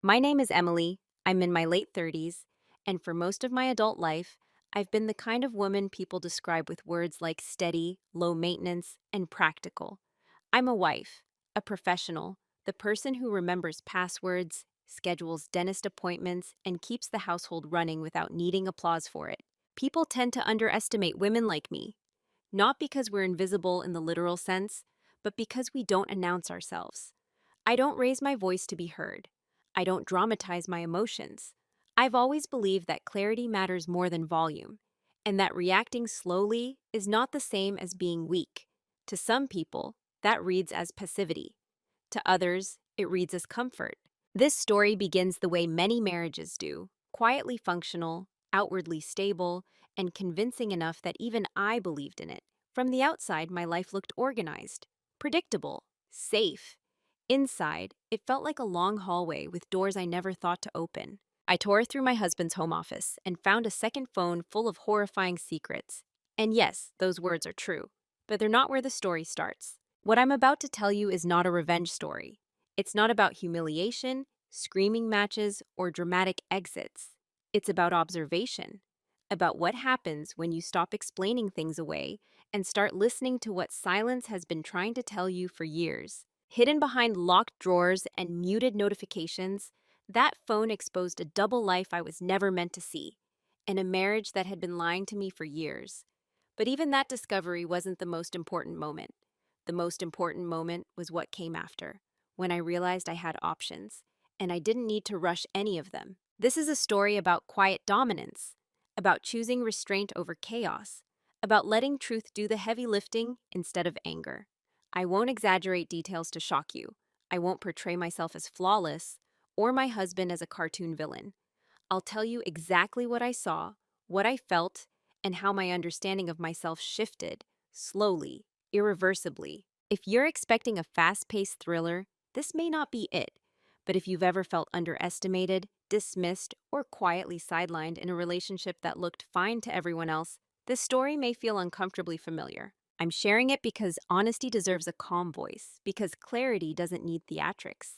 My name is Emily. I'm in my late 30s, and for most of my adult life, I've been the kind of woman people describe with words like steady, low maintenance, and practical. I'm a wife, a professional, the person who remembers passwords, schedules dentist appointments, and keeps the household running without needing applause for it. People tend to underestimate women like me, not because we're invisible in the literal sense, but because we don't announce ourselves. I don't raise my voice to be heard. I don't dramatize my emotions. I've always believed that clarity matters more than volume, and that reacting slowly is not the same as being weak. To some people, that reads as passivity. To others, it reads as comfort. This story begins the way many marriages do, quietly functional, outwardly stable, and convincing enough that even I believed in it. From the outside, my life looked organized, predictable, safe. Inside, it felt like a long hallway with doors I never thought to open. I tore through my husband's home office and found a second phone full of horrifying secrets. And yes, those words are true, but they're not where the story starts. What I'm about to tell you is not a revenge story. It's not about humiliation, screaming matches, or dramatic exits. It's about observation, about what happens when you stop explaining things away and start listening to what silence has been trying to tell you for years. Hidden behind locked drawers and muted notifications, that phone exposed a double life I was never meant to see, and a marriage that had been lying to me for years. But even that discovery wasn't the most important moment. The most important moment was what came after, when I realized I had options, and I didn't need to rush any of them. This is a story about quiet dominance, about choosing restraint over chaos, about letting truth do the heavy lifting instead of anger. I won't exaggerate details to shock you. I won't portray myself as flawless or my husband as a cartoon villain. I'll tell you exactly what I saw, what I felt, and how my understanding of myself shifted, slowly, irreversibly. If you're expecting a fast paced thriller, this may not be it. But if you've ever felt underestimated, dismissed, or quietly sidelined in a relationship that looked fine to everyone else, this story may feel uncomfortably familiar. I'm sharing it because honesty deserves a calm voice, because clarity doesn't need theatrics,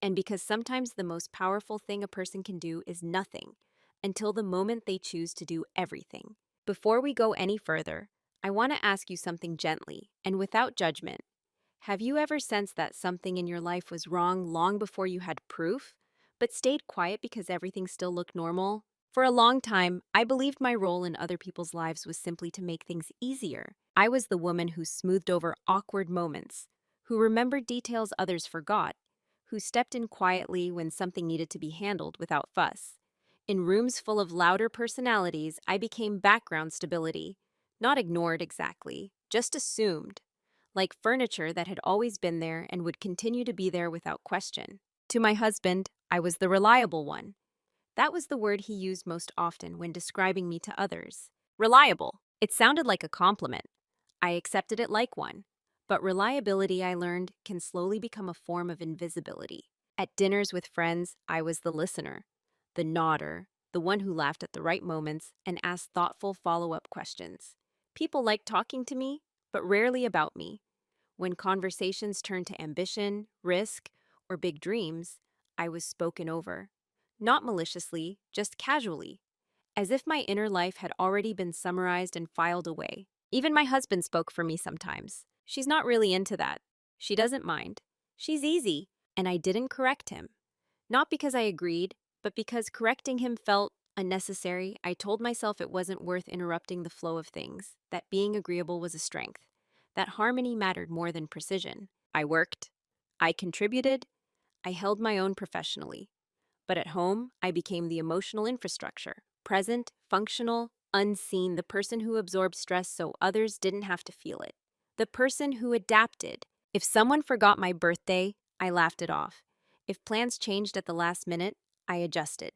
and because sometimes the most powerful thing a person can do is nothing until the moment they choose to do everything. Before we go any further, I want to ask you something gently and without judgment. Have you ever sensed that something in your life was wrong long before you had proof, but stayed quiet because everything still looked normal? For a long time, I believed my role in other people's lives was simply to make things easier. I was the woman who smoothed over awkward moments, who remembered details others forgot, who stepped in quietly when something needed to be handled without fuss. In rooms full of louder personalities, I became background stability, not ignored exactly, just assumed, like furniture that had always been there and would continue to be there without question. To my husband, I was the reliable one. That was the word he used most often when describing me to others. Reliable. It sounded like a compliment. I accepted it like one. But reliability, I learned, can slowly become a form of invisibility. At dinners with friends, I was the listener, the nodder, the one who laughed at the right moments and asked thoughtful follow-up questions. People liked talking to me, but rarely about me. When conversations turned to ambition, risk, or big dreams, I was spoken over. Not maliciously, just casually, as if my inner life had already been summarized and filed away. Even my husband spoke for me sometimes. She's not really into that. She doesn't mind. She's easy. And I didn't correct him. Not because I agreed, but because correcting him felt unnecessary. I told myself it wasn't worth interrupting the flow of things, that being agreeable was a strength, that harmony mattered more than precision. I worked. I contributed. I held my own professionally. But at home, I became the emotional infrastructure, present, functional, unseen, the person who absorbed stress so others didn't have to feel it. The person who adapted. If someone forgot my birthday, I laughed it off. If plans changed at the last minute, I adjusted.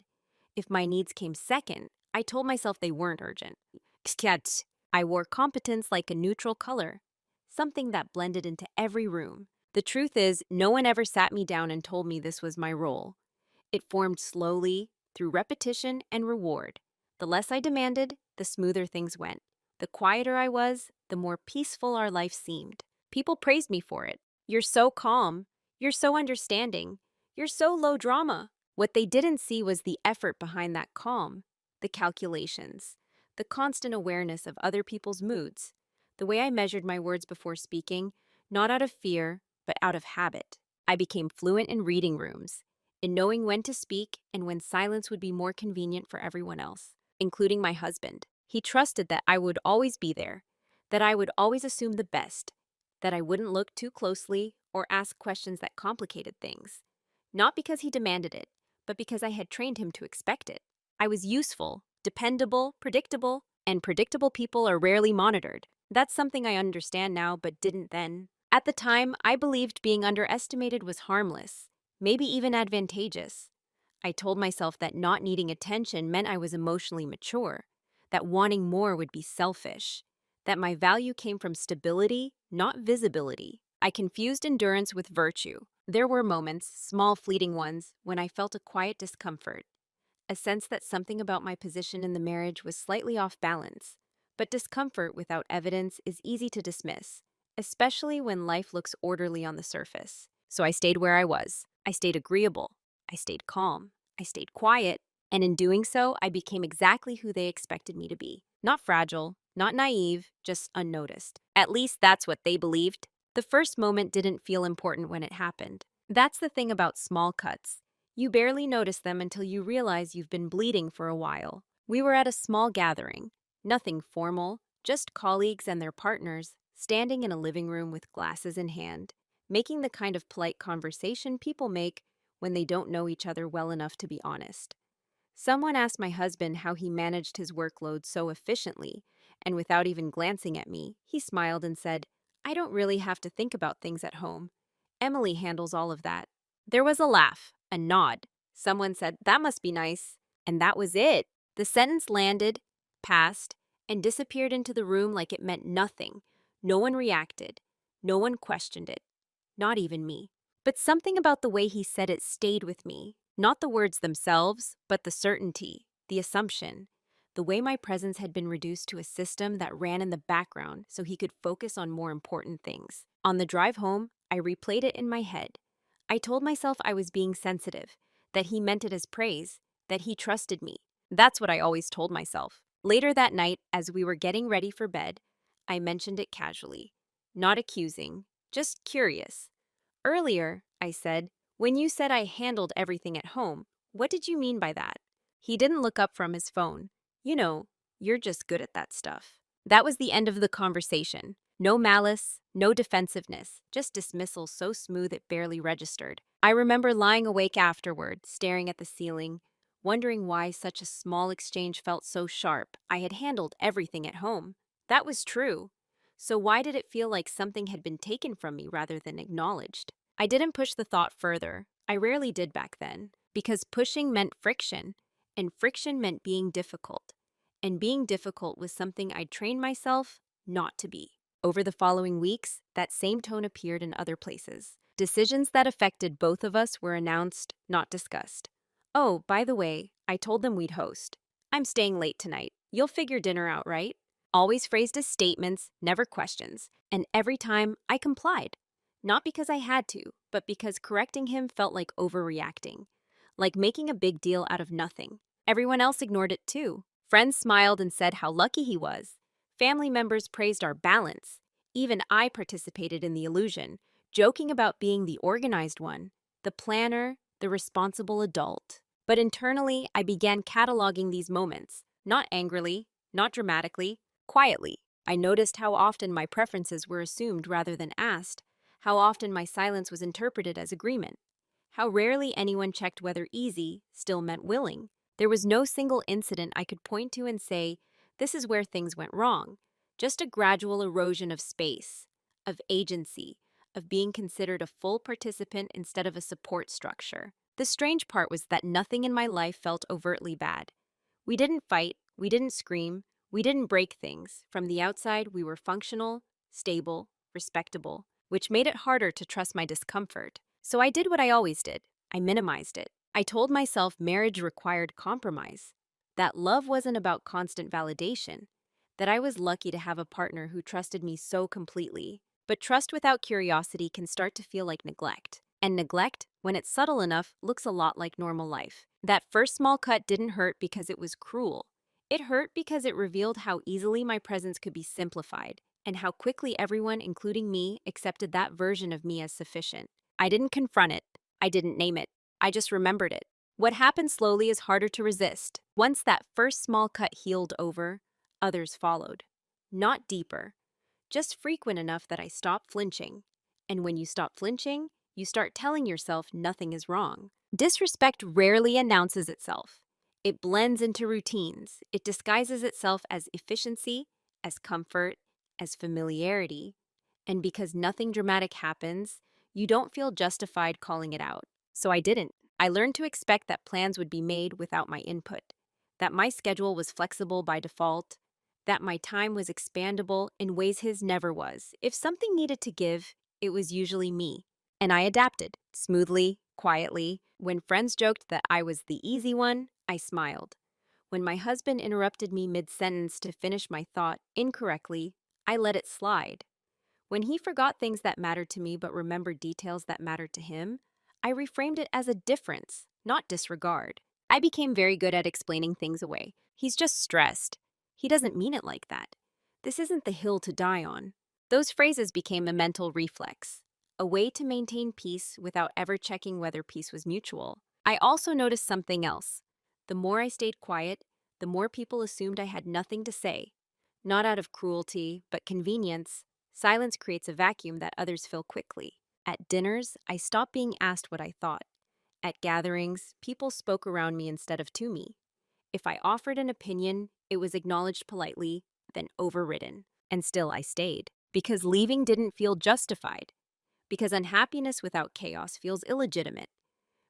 If my needs came second, I told myself they weren't urgent. Kskat. I wore competence like a neutral color, something that blended into every room. The truth is, no one ever sat me down and told me this was my role. It formed slowly, through repetition and reward. The less I demanded, the smoother things went. The quieter I was, the more peaceful our life seemed. People praised me for it. You're so calm. You're so understanding. You're so low drama. What they didn't see was the effort behind that calm, the calculations, the constant awareness of other people's moods, the way I measured my words before speaking, not out of fear, but out of habit. I became fluent in reading rooms, in knowing when to speak and when silence would be more convenient for everyone else, including my husband. He trusted that I would always be there, that I would always assume the best, that I wouldn't look too closely or ask questions that complicated things. Not because he demanded it, but because I had trained him to expect it. I was useful, dependable, predictable, and predictable people are rarely monitored. That's something I understand now, but didn't then. At the time, I believed being underestimated was harmless, maybe even advantageous. I told myself that not needing attention meant I was emotionally mature, that wanting more would be selfish, that my value came from stability, not visibility. I confused endurance with virtue. There were moments, small fleeting ones, when I felt a quiet discomfort, a sense that something about my position in the marriage was slightly off balance. But discomfort without evidence is easy to dismiss, especially when life looks orderly on the surface. So I stayed where I was. I stayed agreeable. I stayed calm. I stayed quiet. And in doing so, I became exactly who they expected me to be. Not fragile, not naive, just unnoticed. At least that's what they believed. The first moment didn't feel important when it happened. That's the thing about small cuts. You barely notice them until you realize you've been bleeding for a while. We were at a small gathering, nothing formal, just colleagues and their partners, standing in a living room with glasses in hand, making the kind of polite conversation people make when they don't know each other well enough to be honest. Someone asked my husband how he managed his workload so efficiently, and without even glancing at me, he smiled and said, "I don't really have to think about things at home. Emily handles all of that." There was a laugh, a nod. Someone said, "That must be nice." And that was it. The sentence landed, passed, and disappeared into the room like it meant nothing. No one reacted. No one questioned it. Not even me. But something about the way he said it stayed with me. Not the words themselves, but the certainty, the assumption. The way my presence had been reduced to a system that ran in the background so he could focus on more important things. On the drive home, I replayed it in my head. I told myself I was being sensitive, that he meant it as praise, that he trusted me. That's what I always told myself. Later that night, as we were getting ready for bed, I mentioned it casually. Not accusing, just curious. "Earlier," I said, "when you said I handled everything at home, what did you mean by that?" He didn't look up from his phone. "You know, you're just good at that stuff." That was the end of the conversation. No malice, no defensiveness, just dismissal so smooth it barely registered. I remember lying awake afterward, staring at the ceiling, wondering why such a small exchange felt so sharp. I had handled everything at home. That was true. So why did it feel like something had been taken from me rather than acknowledged? I didn't push the thought further. I rarely did back then, because pushing meant friction, and friction meant being difficult. And being difficult was something I'd trained myself not to be. Over the following weeks, that same tone appeared in other places. Decisions that affected both of us were announced, not discussed. "Oh, by the way, I told them we'd host. I'm staying late tonight. You'll figure dinner out, right?" Always phrased as statements, never questions. And every time, I complied. Not because I had to, but because correcting him felt like overreacting. Like making a big deal out of nothing. Everyone else ignored it too. Friends smiled and said how lucky he was. Family members praised our balance. Even I participated in the illusion, joking about being the organized one, the planner, the responsible adult. But internally, I began cataloging these moments, not angrily, not dramatically, quietly. I noticed how often my preferences were assumed rather than asked, how often my silence was interpreted as agreement, how rarely anyone checked whether easy still meant willing. There was no single incident I could point to and say, "This is where things went wrong." Just a gradual erosion of space, of agency, of being considered a full participant instead of a support structure. The strange part was that nothing in my life felt overtly bad. We didn't fight, we didn't scream, we didn't break things. From the outside, we were functional, stable, respectable, which made it harder to trust my discomfort. So I did what I always did. I minimized it. I told myself marriage required compromise, that love wasn't about constant validation, that I was lucky to have a partner who trusted me so completely. But trust without curiosity can start to feel like neglect, and neglect when it's subtle enough, looks a lot like normal life. That first small cut didn't hurt because it was cruel. It hurt because it revealed how easily my presence could be simplified, and how quickly everyone, including me, accepted that version of me as sufficient. I didn't confront it. I didn't name it. I just remembered it. What happened slowly is harder to resist. Once that first small cut healed over, others followed. Not deeper, just frequent enough that I stopped flinching. And when you stop flinching, you start telling yourself nothing is wrong. Disrespect rarely announces itself. It blends into routines. It disguises itself as efficiency, as comfort, as familiarity. And because nothing dramatic happens, you don't feel justified calling it out. So I didn't. I learned to expect that plans would be made without my input, that my schedule was flexible by default, that my time was expandable in ways his never was. If something needed to give, it was usually me. And I adapted, smoothly, quietly. When friends joked that I was the easy one, I smiled. When my husband interrupted me mid-sentence to finish my thought incorrectly, I let it slide. When he forgot things that mattered to me but remembered details that mattered to him, I reframed it as a difference, not disregard. I became very good at explaining things away. He's just stressed. He doesn't mean it like that. This isn't the hill to die on. Those phrases became a mental reflex, a way to maintain peace without ever checking whether peace was mutual. I also noticed something else. The more I stayed quiet, the more people assumed I had nothing to say. Not out of cruelty, but convenience. Silence creates a vacuum that others fill quickly. At dinners, I stopped being asked what I thought. At gatherings, people spoke around me instead of to me. If I offered an opinion, it was acknowledged politely, then overridden. And still I stayed. Because leaving didn't feel justified. Because unhappiness without chaos feels illegitimate.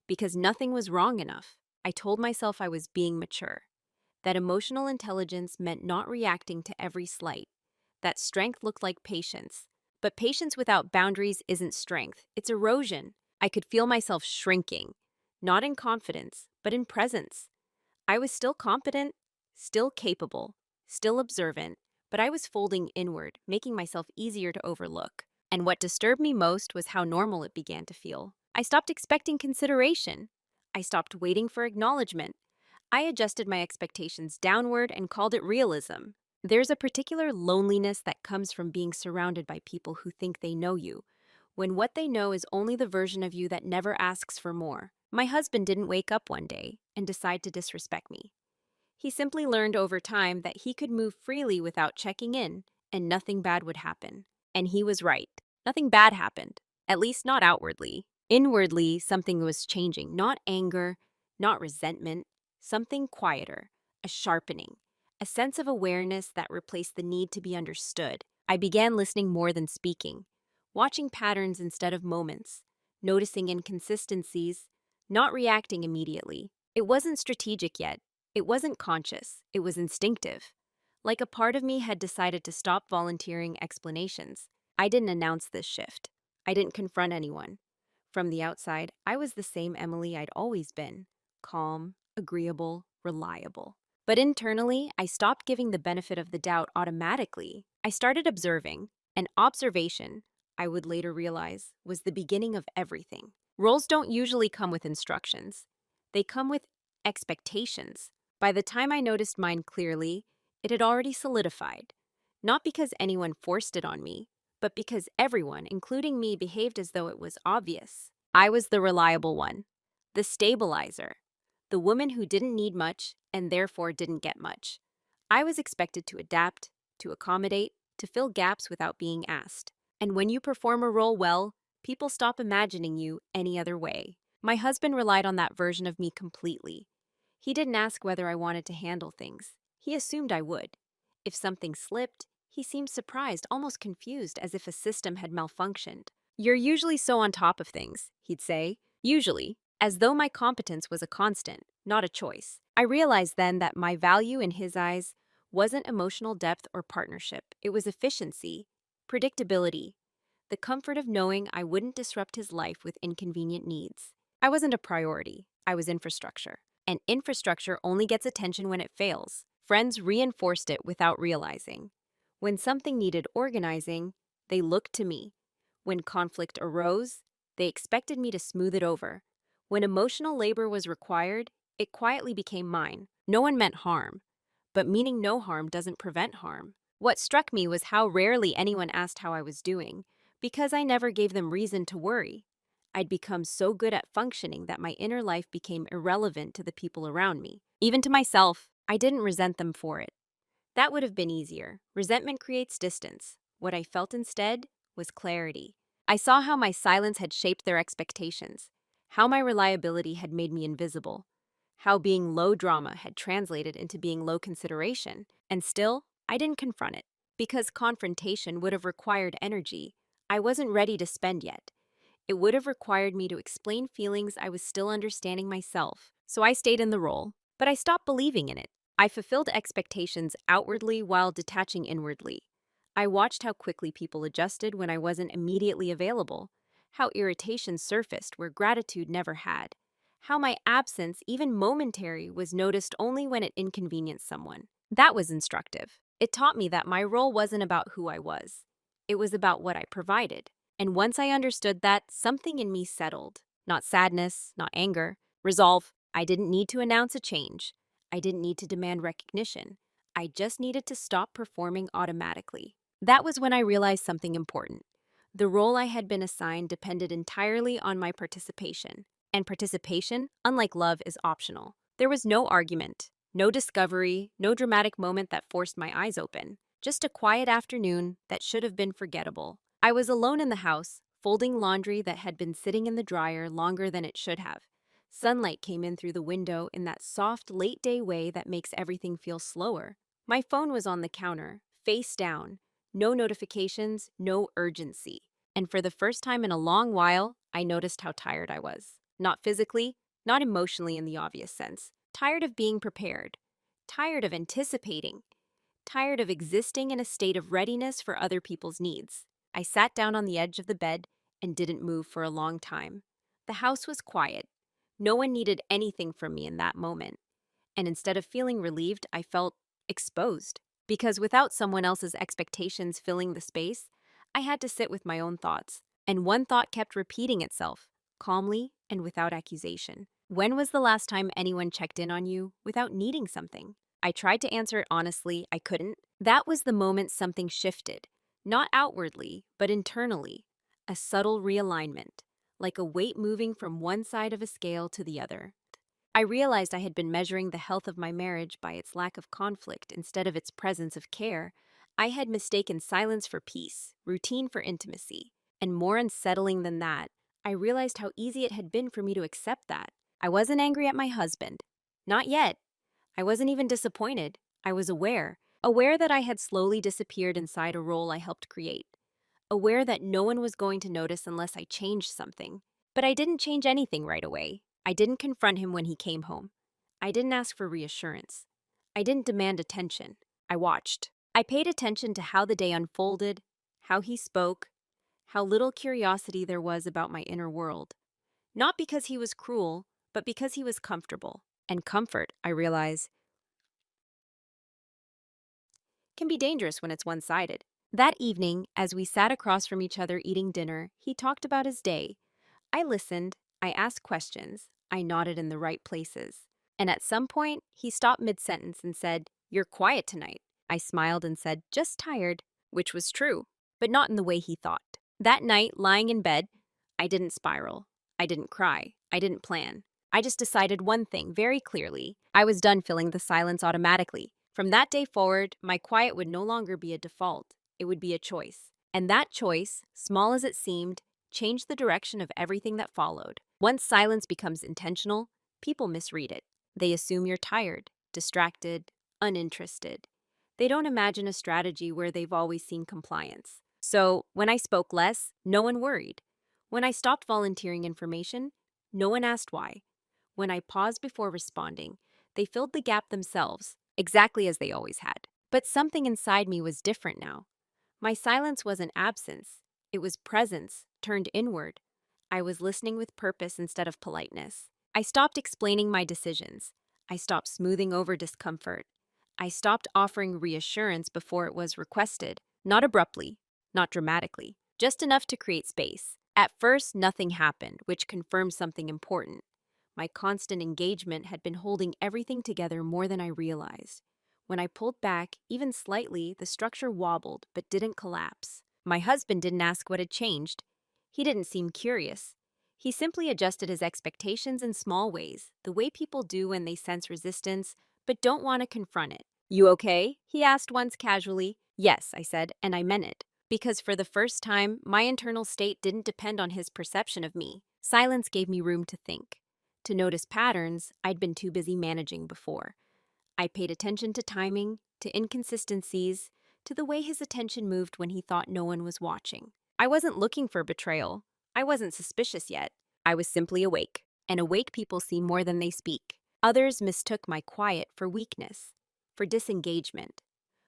Because nothing was wrong enough. I told myself I was being mature. That emotional intelligence meant not reacting to every slight. That strength looked like patience. But patience without boundaries isn't strength, it's erosion. I could feel myself shrinking, not in confidence, but in presence. I was still competent, still capable, still observant, but I was folding inward, making myself easier to overlook. And what disturbed me most was how normal it began to feel. I stopped expecting consideration. I stopped waiting for acknowledgement. I adjusted my expectations downward and called it realism. There's a particular loneliness that comes from being surrounded by people who think they know you, when what they know is only the version of you that never asks for more. My husband didn't wake up one day and decide to disrespect me. He simply learned over time that he could move freely without checking in, and nothing bad would happen. And he was right. Nothing bad happened, at least not outwardly. Inwardly, something was changing, not anger, not resentment, something quieter, a sharpening, a sense of awareness that replaced the need to be understood. I began listening more than speaking, watching patterns instead of moments, noticing inconsistencies, not reacting immediately. It wasn't strategic yet. It wasn't conscious. It was instinctive. Like a part of me had decided to stop volunteering explanations. I didn't announce this shift. I didn't confront anyone. From the outside, I was the same Emily I'd always been, calm, agreeable, reliable. But internally, I stopped giving the benefit of the doubt automatically. I started observing, and observation, I would later realize, was the beginning of everything. Roles don't usually come with instructions. They come with expectations. By the time I noticed mine clearly, it had already solidified. Not because anyone forced it on me, but because everyone, including me, behaved as though it was obvious. I was the reliable one, the stabilizer, the woman who didn't need much and therefore didn't get much. I was expected to adapt, to accommodate, to fill gaps without being asked. And when you perform a role well, people stop imagining you any other way. My husband relied on that version of me completely. He didn't ask whether I wanted to handle things. He assumed I would. If something slipped, he seemed surprised, almost confused, as if a system had malfunctioned. "You're usually so on top of things," he'd say. Usually, as though my competence was a constant, not a choice. I realized then that my value in his eyes wasn't emotional depth or partnership. It was efficiency, predictability, the comfort of knowing I wouldn't disrupt his life with inconvenient needs. I wasn't a priority. I was infrastructure. And infrastructure only gets attention when it fails. Friends reinforced it without realizing. When something needed organizing, they looked to me. When conflict arose, They expected me to smooth it over. When emotional labor was required, it quietly became mine. No one meant harm, but meaning no harm doesn't prevent harm. What struck me was how rarely anyone asked how I was doing, because I never gave them reason to worry. I'd become so good at functioning that my inner life became irrelevant to the people around me. Even to myself, I didn't resent them for it. That would have been easier. Resentment creates distance. What I felt instead was clarity. I saw how my silence had shaped their expectations, how my reliability had made me invisible, how being low drama had translated into being low consideration. And still, I didn't confront it. Because confrontation would have required energy I wasn't ready to spend yet. It would have required me to explain feelings I was still understanding myself. So I stayed in the role, but I stopped believing in it. I fulfilled expectations outwardly while detaching inwardly. I watched how quickly people adjusted when I wasn't immediately available, how irritation surfaced where gratitude never had, how my absence, even momentary, was noticed only when it inconvenienced someone. That was instructive. It taught me that my role wasn't about who I was. It was about what I provided. And once I understood that, something in me settled. Not sadness, not anger. Resolve. I didn't need to announce a change. I didn't need to demand recognition. I just needed to stop performing automatically. That was when I realized something important. The role I had been assigned depended entirely on my participation. And participation, unlike love, is optional. There was no argument, no discovery, no dramatic moment that forced my eyes open. Just a quiet afternoon that should have been forgettable. I was alone in the house, folding laundry that had been sitting in the dryer longer than it should have. Sunlight came in through the window in that soft, late-day way that makes everything feel slower. My phone was on the counter, face down. No notifications, no urgency. And for the first time in a long while, I noticed how tired I was. Not physically, not emotionally in the obvious sense. Tired of being prepared. Tired of anticipating. Tired of existing in a state of readiness for other people's needs. I sat down on the edge of the bed and didn't move for a long time. The house was quiet. No one needed anything from me in that moment. And instead of feeling relieved, I felt exposed. Because without someone else's expectations filling the space, I had to sit with my own thoughts. And one thought kept repeating itself, calmly and without accusation. When was the last time anyone checked in on you without needing something? I tried to answer it honestly, I couldn't. That was the moment something shifted. Not outwardly, but internally. A subtle realignment, like a weight moving from one side of a scale to the other. I realized I had been measuring the health of my marriage by its lack of conflict instead of its presence of care. I had mistaken silence for peace, routine for intimacy. And more unsettling than that, I realized how easy it had been for me to accept that. I wasn't angry at my husband. Not yet. I wasn't even disappointed. I was aware. Aware that I had slowly disappeared inside a role I helped create. Aware that no one was going to notice unless I changed something. But I didn't change anything right away. I didn't confront him when he came home. I didn't ask for reassurance. I didn't demand attention. I watched. I paid attention to how the day unfolded, how he spoke, how little curiosity there was about my inner world. Not because he was cruel, but because he was comfortable. And comfort, I realize, can be dangerous when it's one-sided. That evening, as we sat across from each other eating dinner, he talked about his day. I listened, I asked questions, I nodded in the right places. And at some point, he stopped mid-sentence and said, "You're quiet tonight." I smiled and said, "Just tired," which was true, but not in the way he thought. That night, lying in bed, I didn't spiral. I didn't cry. I didn't plan. I just decided one thing very clearly. I was done filling the silence automatically. From that day forward, my quiet would no longer be a default. It would be a choice. And that choice, small as it seemed, changed the direction of everything that followed. Once silence becomes intentional, people misread it. They assume you're tired, distracted, uninterested. They don't imagine a strategy where they've always seen compliance. So, when I spoke less, no one worried. When I stopped volunteering information, no one asked why. When I paused before responding, they filled the gap themselves, exactly as they always had. But something inside me was different now. My silence wasn't absence. It was presence, turned inward. I was listening with purpose instead of politeness. I stopped explaining my decisions. I stopped smoothing over discomfort. I stopped offering reassurance before it was requested. Not abruptly, not dramatically, just enough to create space. At first, nothing happened, which confirmed something important. My constant engagement had been holding everything together more than I realized. When I pulled back, even slightly, the structure wobbled but didn't collapse. My husband didn't ask what had changed. He didn't seem curious. He simply adjusted his expectations in small ways, the way people do when they sense resistance but don't want to confront it. "You okay?" he asked once casually. "Yes," I said, and I meant it. Because for the first time, my internal state didn't depend on his perception of me. Silence gave me room to think, to notice patterns I'd been too busy managing before. I paid attention to timing, to inconsistencies, to the way his attention moved when he thought no one was watching. I wasn't looking for betrayal. I wasn't suspicious yet. I was simply awake. And awake people see more than they speak. Others mistook my quiet for weakness, for disengagement,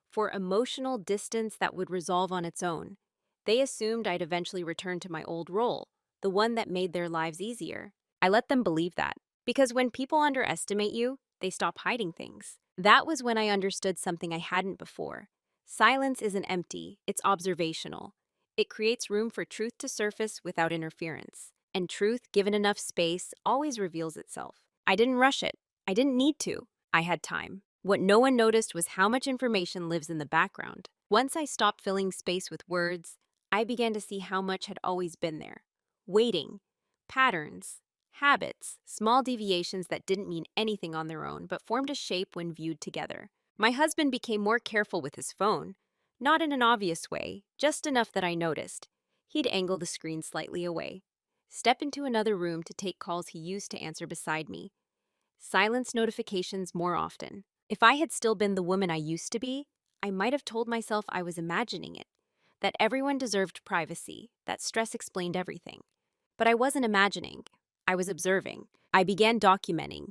for emotional distance that would resolve on its own. They assumed I'd eventually return to my old role, the one that made their lives easier. I let them believe that, because when people underestimate you, they stop hiding things. That was when I understood something I hadn't before. Silence isn't empty, it's observational. It creates room for truth to surface without interference. And truth, given enough space, always reveals itself. I didn't rush it. I didn't need to. I had time. What no one noticed was how much information lives in the background. Once I stopped filling space with words, I began to see how much had always been there. Waiting, patterns, habits, small deviations that didn't mean anything on their own but formed a shape when viewed together. My husband became more careful with his phone. Not in an obvious way, just enough that I noticed. He'd angle the screen slightly away, step into another room to take calls he used to answer beside me, silence notifications more often. If I had still been the woman I used to be, I might have told myself I was imagining it, that everyone deserved privacy, that stress explained everything. But I wasn't imagining. I was observing. I began documenting,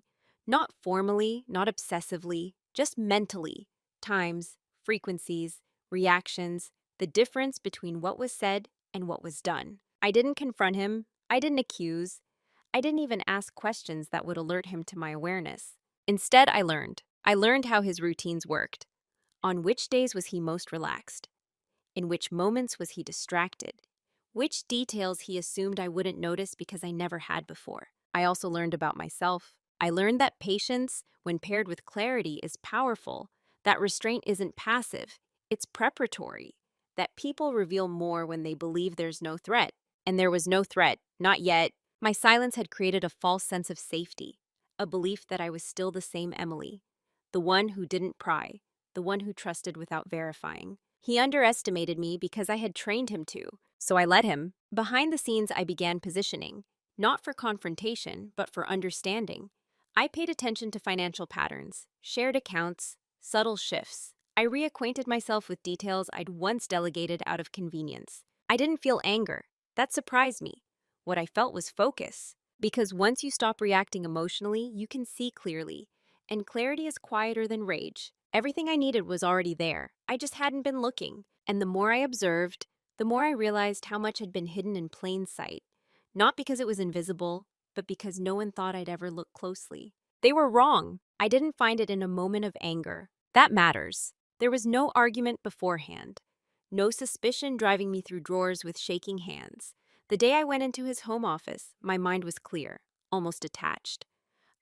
not formally, not obsessively, just mentally, times, frequencies, reactions, the difference between what was said and what was done. I didn't confront him. I didn't accuse. I didn't even ask questions that would alert him to my awareness. Instead, I learned. I learned how his routines worked. On which days was he most relaxed? In which moments was he distracted? Which details he assumed I wouldn't notice because I never had before? I also learned about myself. I learned that patience, when paired with clarity, is powerful, that restraint isn't passive, it's preparatory, that people reveal more when they believe there's no threat. And there was no threat, not yet. My silence had created a false sense of safety, a belief that I was still the same Emily, the one who didn't pry, the one who trusted without verifying. He underestimated me because I had trained him to, so I let him. Behind the scenes, I began positioning, not for confrontation, but for understanding. I paid attention to financial patterns, shared accounts, subtle shifts. I reacquainted myself with details I'd once delegated out of convenience. I didn't feel anger. That surprised me. What I felt was focus. Because once you stop reacting emotionally, you can see clearly. And clarity is quieter than rage. Everything I needed was already there. I just hadn't been looking. And the more I observed, the more I realized how much had been hidden in plain sight. Not because it was invisible, but because no one thought I'd ever look closely. They were wrong. I didn't find it in a moment of anger. That matters. There was no argument beforehand. No suspicion driving me through drawers with shaking hands. The day I went into his home office, my mind was clear, almost detached.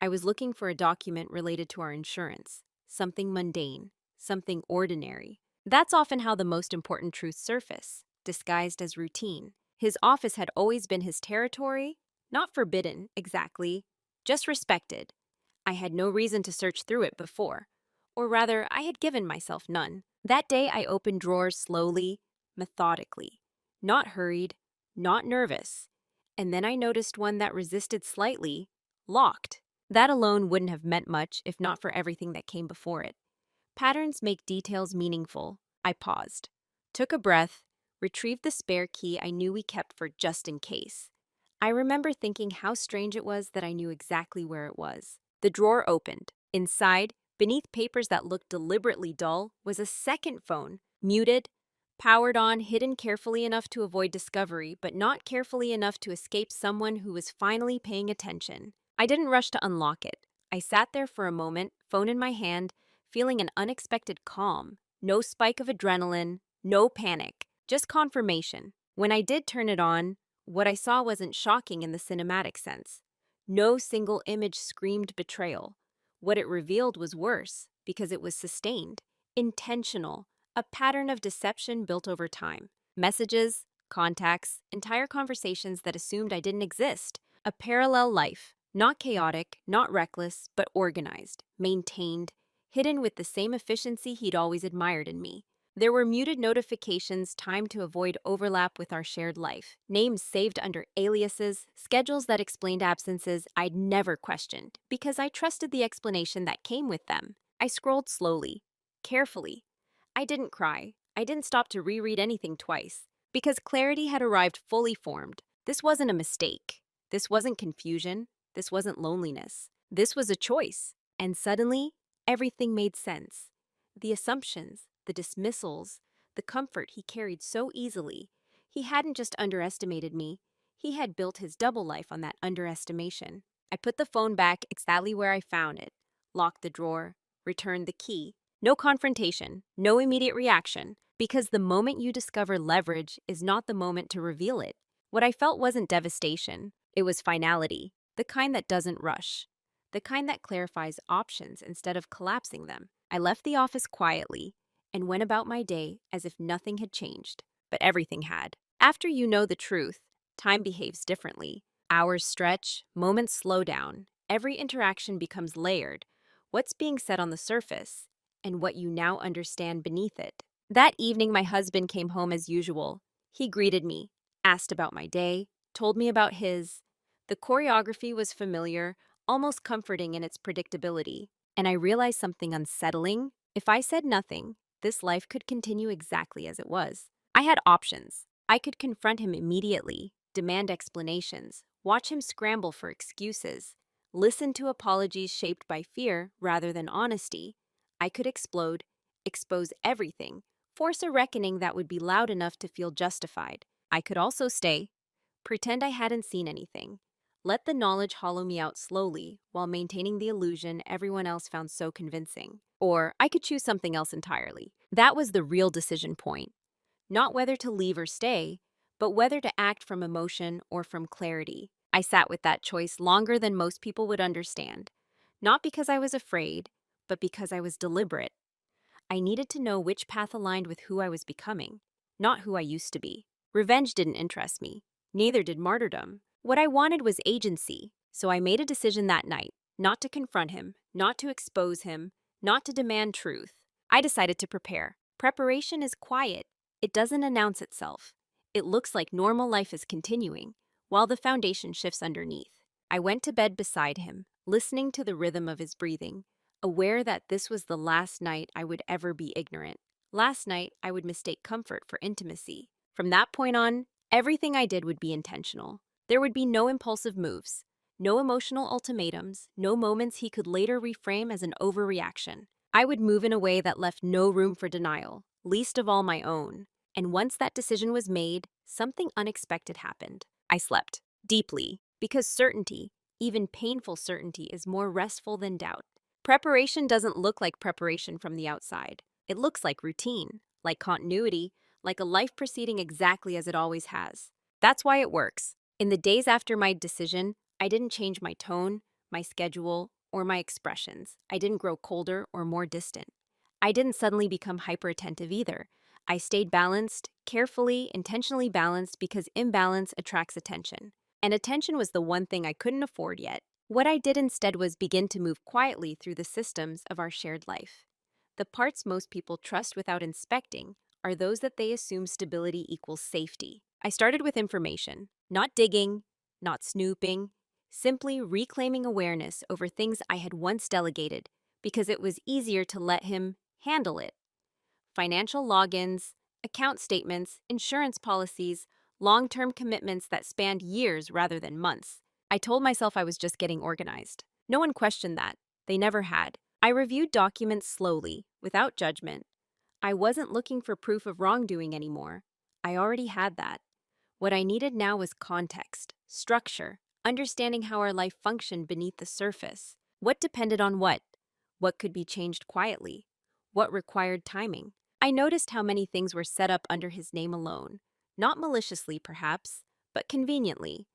I was looking for a document related to our insurance, something mundane, something ordinary. That's often how the most important truths surface, disguised as routine. His office had always been his territory, not forbidden, exactly, just respected. I had no reason to search through it before, or rather, I had given myself none. That day, I opened drawers slowly, methodically, not hurried, not nervous. And then I noticed one that resisted slightly, locked. That alone wouldn't have meant much if not for everything that came before it. Patterns make details meaningful. I paused, took a breath, retrieved the spare key I knew we kept for just in case. I remember thinking how strange it was that I knew exactly where it was. The drawer opened. Inside, beneath papers that looked deliberately dull, was a second phone, muted, powered on, hidden carefully enough to avoid discovery, but not carefully enough to escape someone who was finally paying attention. I didn't rush to unlock it. I sat there for a moment, phone in my hand, feeling an unexpected calm. No spike of adrenaline, no panic, just confirmation. When I did turn it on, what I saw wasn't shocking in the cinematic sense. No single image screamed betrayal. What it revealed was worse, because it was sustained, intentional, a pattern of deception built over time. Messages, contacts, entire conversations that assumed I didn't exist. A parallel life, not chaotic, not reckless, but organized, maintained, hidden with the same efficiency he'd always admired in me. There were muted notifications timed to avoid overlap with our shared life, names saved under aliases, schedules that explained absences I'd never questioned because I trusted the explanation that came with them. I scrolled slowly, carefully. I didn't cry. I didn't stop to reread anything twice because clarity had arrived fully formed. This wasn't a mistake. This wasn't confusion. This wasn't loneliness. This was a choice. And suddenly, everything made sense. The assumptions, the dismissals, the comfort he carried so easily. He hadn't just underestimated me, he had built his double life on that underestimation. I put the phone back exactly where I found it, locked the drawer, returned the key. No confrontation, no immediate reaction, because the moment you discover leverage is not the moment to reveal it. What I felt wasn't devastation, it was finality, the kind that doesn't rush, the kind that clarifies options instead of collapsing them. I left the office quietly and went about my day as if nothing had changed, but everything had. After you know the truth, time behaves differently. Hours stretch, moments slow down, every interaction becomes layered. What's being said on the surface, and what you now understand beneath it. That evening, my husband came home as usual. He greeted me, asked about my day, told me about his. The choreography was familiar, almost comforting in its predictability. And I realized something unsettling. If I said nothing, this life could continue exactly as it was. I had options. I could confront him immediately, demand explanations, watch him scramble for excuses, listen to apologies shaped by fear rather than honesty. I could explode, expose everything, force a reckoning that would be loud enough to feel justified. I could also stay, pretend I hadn't seen anything, let the knowledge hollow me out slowly while maintaining the illusion everyone else found so convincing. Or I could choose something else entirely. That was the real decision point. Not whether to leave or stay, but whether to act from emotion or from clarity. I sat with that choice longer than most people would understand. Not because I was afraid, but because I was deliberate. I needed to know which path aligned with who I was becoming, not who I used to be. Revenge didn't interest me. Neither did martyrdom. What I wanted was agency, so I made a decision that night, not to confront him, not to expose him, not to demand truth. I decided to prepare. Preparation is quiet. It doesn't announce itself. It looks like normal life is continuing, while the foundation shifts underneath. I went to bed beside him, listening to the rhythm of his breathing, aware that this was the last night I would ever be ignorant. Last night, I would mistake comfort for intimacy. From that point on, everything I did would be intentional. There would be no impulsive moves, no emotional ultimatums, no moments he could later reframe as an overreaction. I would move in a way that left no room for denial, least of all my own. And once that decision was made, something unexpected happened. I slept deeply, because certainty, even painful certainty, is more restful than doubt. Preparation doesn't look like preparation from the outside. It looks like routine, like continuity, like a life proceeding exactly as it always has. That's why it works. In the days after my decision, I didn't change my tone, my schedule, or my expressions. I didn't grow colder or more distant. I didn't suddenly become hyper-attentive either. I stayed balanced, carefully, intentionally balanced, because imbalance attracts attention. And attention was the one thing I couldn't afford yet. What I did instead was begin to move quietly through the systems of our shared life. The parts most people trust without inspecting are those that they assume stability equals safety. I started with information, not digging, not snooping, simply reclaiming awareness over things I had once delegated because it was easier to let him handle it. Financial logins, account statements, insurance policies, long-term commitments that spanned years rather than months. I told myself I was just getting organized. No one questioned that. They never had. I reviewed documents slowly, without judgment. I wasn't looking for proof of wrongdoing anymore. I already had that. What I needed now was context, structure, understanding how our life functioned beneath the surface. What depended on what? What could be changed quietly? What required timing? I noticed how many things were set up under his name alone. Not maliciously, perhaps, but conveniently.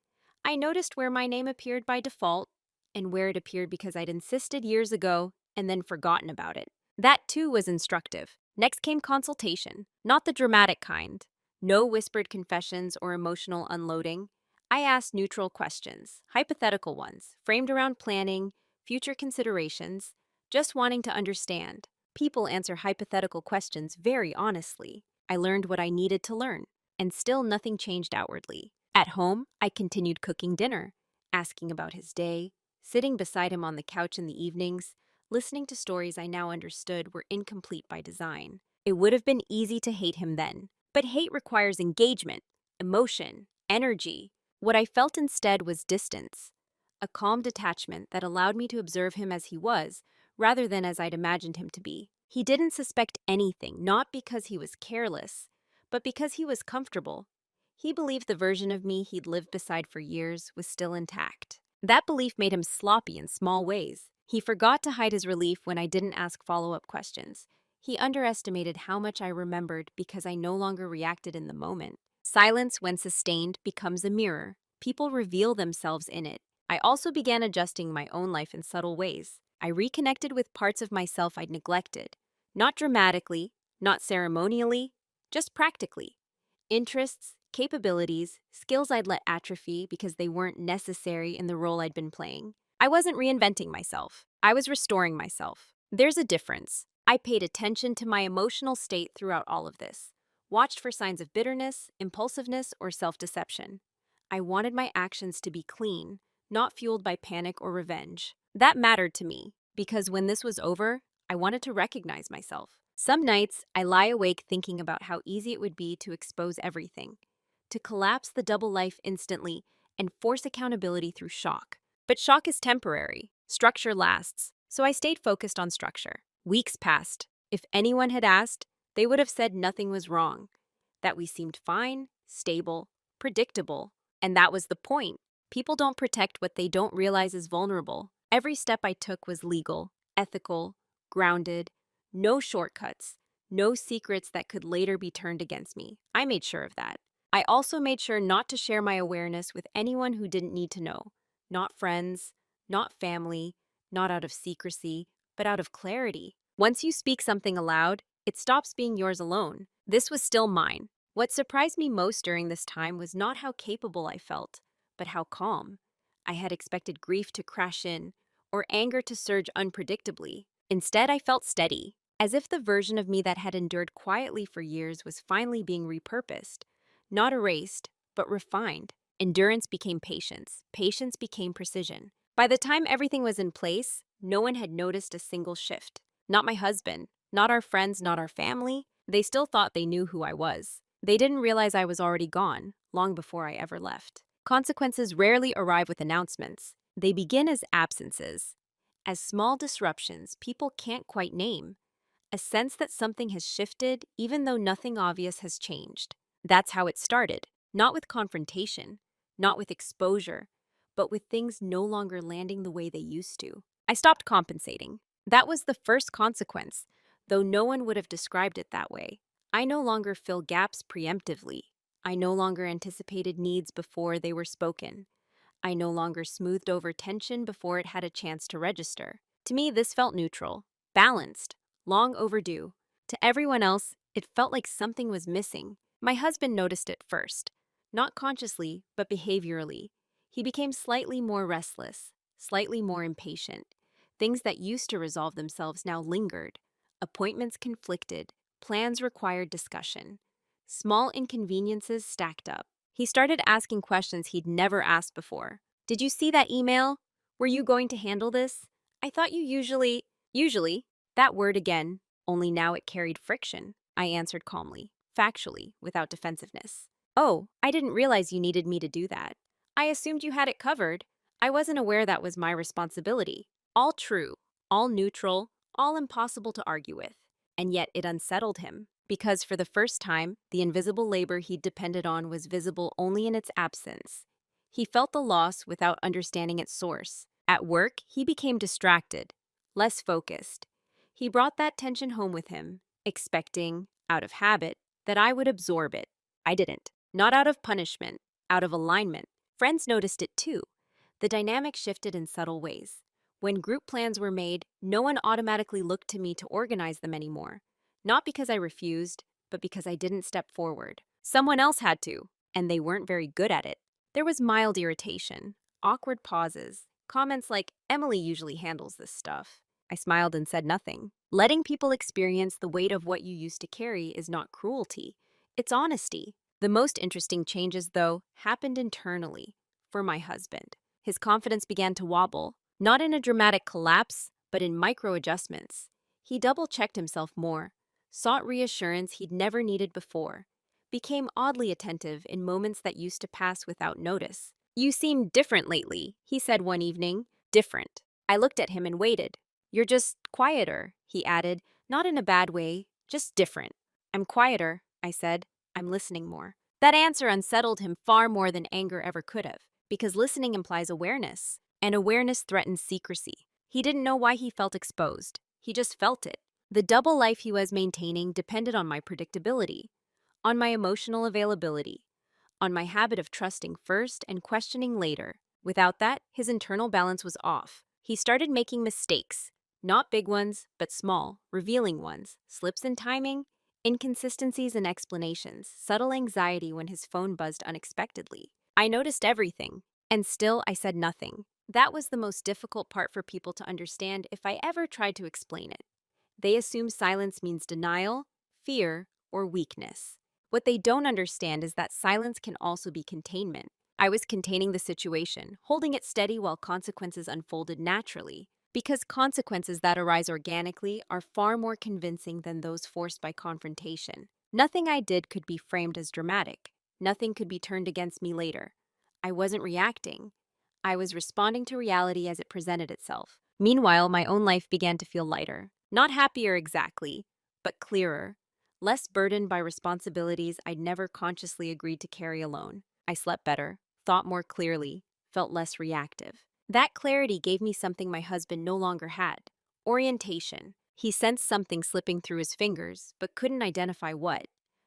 I noticed where my name appeared by default and where it appeared because I'd insisted years ago and then forgotten about it. That too was instructive. Next came consultation, not the dramatic kind. No whispered confessions or emotional unloading. I asked neutral questions, hypothetical ones, framed around planning, future considerations, just wanting to understand. People answer hypothetical questions very honestly. I learned what I needed to learn, and still nothing changed outwardly. At home, I continued cooking dinner, asking about his day, sitting beside him on the couch in the evenings, listening to stories I now understood were incomplete by design. It would have been easy to hate him then, but hate requires engagement, emotion, energy. What I felt instead was distance, a calm detachment that allowed me to observe him as he was, rather than as I'd imagined him to be. He didn't suspect anything, not because he was careless, but because he was comfortable. He believed the version of me he'd lived beside for years was still intact. That belief made him sloppy in small ways. He forgot to hide his relief when I didn't ask follow-up questions. He underestimated how much I remembered because I no longer reacted in the moment. Silence, when sustained, becomes a mirror. People reveal themselves in it. I also began adjusting my own life in subtle ways. I reconnected with parts of myself I'd neglected. Not dramatically, not ceremonially, just practically. Interests, capabilities, skills I'd let atrophy because they weren't necessary in the role I'd been playing. I wasn't reinventing myself. I was restoring myself. There's a difference. I paid attention to my emotional state throughout all of this, watched for signs of bitterness, impulsiveness, or self-deception. I wanted my actions to be clean, not fueled by panic or revenge. That mattered to me, because when this was over, I wanted to recognize myself. Some nights, I lie awake thinking about how easy it would be to expose everything, to collapse the double life instantly, and force accountability through shock. But shock is temporary. Structure lasts. So I stayed focused on structure. Weeks passed. If anyone had asked, they would have said nothing was wrong, that we seemed fine, stable, predictable. And that was the point. People don't protect what they don't realize is vulnerable. Every step I took was legal, ethical, grounded, no shortcuts, no secrets that could later be turned against me. I made sure of that. I also made sure not to share my awareness with anyone who didn't need to know. Not friends, not family, not out of secrecy, but out of clarity. Once you speak something aloud, it stops being yours alone. This was still mine. What surprised me most during this time was not how capable I felt, but how calm. I had expected grief to crash in, or anger to surge unpredictably. Instead, I felt steady, as if the version of me that had endured quietly for years was finally being repurposed. Not erased, but refined. Endurance became patience. Patience became precision. By the time everything was in place, no one had noticed a single shift. Not my husband, not our friends, not our family. They still thought they knew who I was. They didn't realize I was already gone, long before I ever left. Consequences rarely arrive with announcements. They begin as absences, as small disruptions people can't quite name. A sense that something has shifted even though nothing obvious has changed. That's how it started, not with confrontation, not with exposure, but with things no longer landing the way they used to. I stopped compensating. That was the first consequence, though no one would have described it that way. I no longer fill gaps preemptively. I no longer anticipated needs before they were spoken. I no longer smoothed over tension before it had a chance to register. To me, this felt neutral, balanced, long overdue. To everyone else, it felt like something was missing. My husband noticed it first, not consciously, but behaviorally. He became slightly more restless, slightly more impatient. Things that used to resolve themselves now lingered. Appointments conflicted, plans required discussion. Small inconveniences stacked up. He started asking questions he'd never asked before. Did you see that email? Were you going to handle this? I thought you usually, that word again, only now it carried friction. I answered calmly, factually, without defensiveness. Oh, I didn't realize you needed me to do that. I assumed you had it covered. I wasn't aware that was my responsibility. All true, all neutral, all impossible to argue with. And yet it unsettled him, because for the first time, the invisible labor he'd depended on was visible only in its absence. He felt the loss without understanding its source. At work, he became distracted, less focused. He brought that tension home with him, expecting, out of habit, that I would absorb it. I didn't. Not out of punishment, out of alignment. Friends noticed it too. The dynamic shifted in subtle ways. When group plans were made, no one automatically looked to me to organize them anymore. Not because I refused, but because I didn't step forward. Someone else had to, and they weren't very good at it. There was mild irritation, awkward pauses, comments like, "Emily usually handles this stuff." I smiled and said nothing. Letting people experience the weight of what you used to carry is not cruelty, it's honesty. The most interesting changes, though, happened internally, for my husband. His confidence began to wobble, not in a dramatic collapse, but in micro adjustments. He double-checked himself more, sought reassurance he'd never needed before, became oddly attentive in moments that used to pass without notice. "You seem different lately," he said one evening. Different. I looked at him and waited. "You're just quieter," he added, not in a bad way, just different. "I'm quieter," I said. "I'm listening more." That answer unsettled him far more than anger ever could have, because listening implies awareness, and awareness threatens secrecy. He didn't know why he felt exposed. He just felt it. The double life he was maintaining depended on my predictability, on my emotional availability, on my habit of trusting first and questioning later. Without that, his internal balance was off. He started making mistakes, not big ones, but small, revealing ones, slips in timing, inconsistencies in explanations, subtle anxiety when his phone buzzed unexpectedly. I noticed everything, and still I said nothing. That was the most difficult part for people to understand if I ever tried to explain it. They assume silence means denial, fear, or weakness. What they don't understand is that silence can also be containment. I was containing the situation, holding it steady while consequences unfolded naturally. Because consequences that arise organically are far more convincing than those forced by confrontation. Nothing I did could be framed as dramatic. Nothing could be turned against me later. I wasn't reacting. I was responding to reality as it presented itself. Meanwhile, my own life began to feel lighter. Not happier exactly, but clearer. Less burdened by responsibilities I'd never consciously agreed to carry alone. I slept better, thought more clearly, felt less reactive. That clarity gave me something my husband no longer had: orientation. He sensed something slipping through his fingers, but couldn't identify what.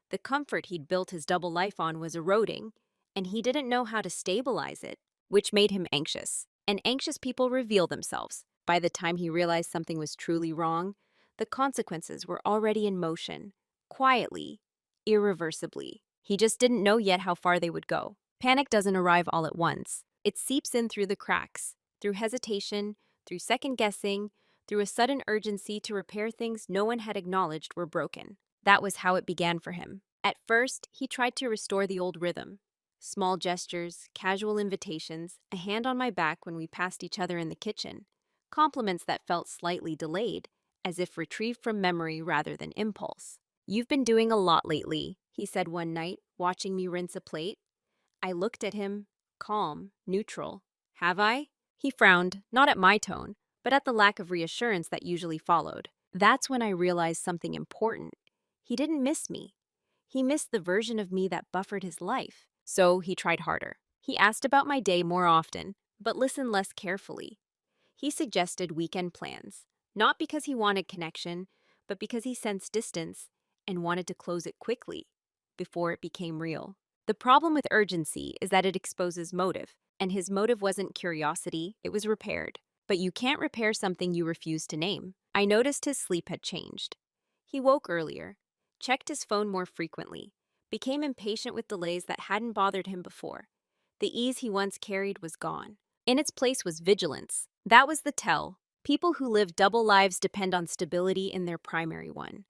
The comfort he'd built his double life on was eroding, and he didn't know how to stabilize it, which made him anxious. And anxious people reveal themselves. By the time he realized something was truly wrong, the consequences were already in motion, quietly, irreversibly. He just didn't know yet how far they would go. Panic doesn't arrive all at once. It seeps in through the cracks, through hesitation, through second-guessing, through a sudden urgency to repair things no one had acknowledged were broken. That was how it began for him. At first, he tried to restore the old rhythm. Small gestures, casual invitations, a hand on my back when we passed each other in the kitchen. Compliments that felt slightly delayed, as if retrieved from memory rather than impulse. "You've been doing a lot lately," he said one night, watching me rinse a plate. I looked at him, calm, neutral. "Have I?" He frowned, not at my tone, but at the lack of reassurance that usually followed. That's when I realized something important. He didn't miss me. He missed the version of me that buffered his life. So he tried harder. He asked about my day more often, but listened less carefully. He suggested weekend plans, not because he wanted connection, but because he sensed distance and wanted to close it quickly, before it became real. The problem with urgency is that it exposes motive, and his motive wasn't curiosity, it was repaired. But you can't repair something you refuse to name. I noticed his sleep had changed. He woke earlier, checked his phone more frequently, became impatient with delays that hadn't bothered him before. The ease he once carried was gone. In its place was vigilance. That was the tell. People who live double lives depend on stability in their primary one.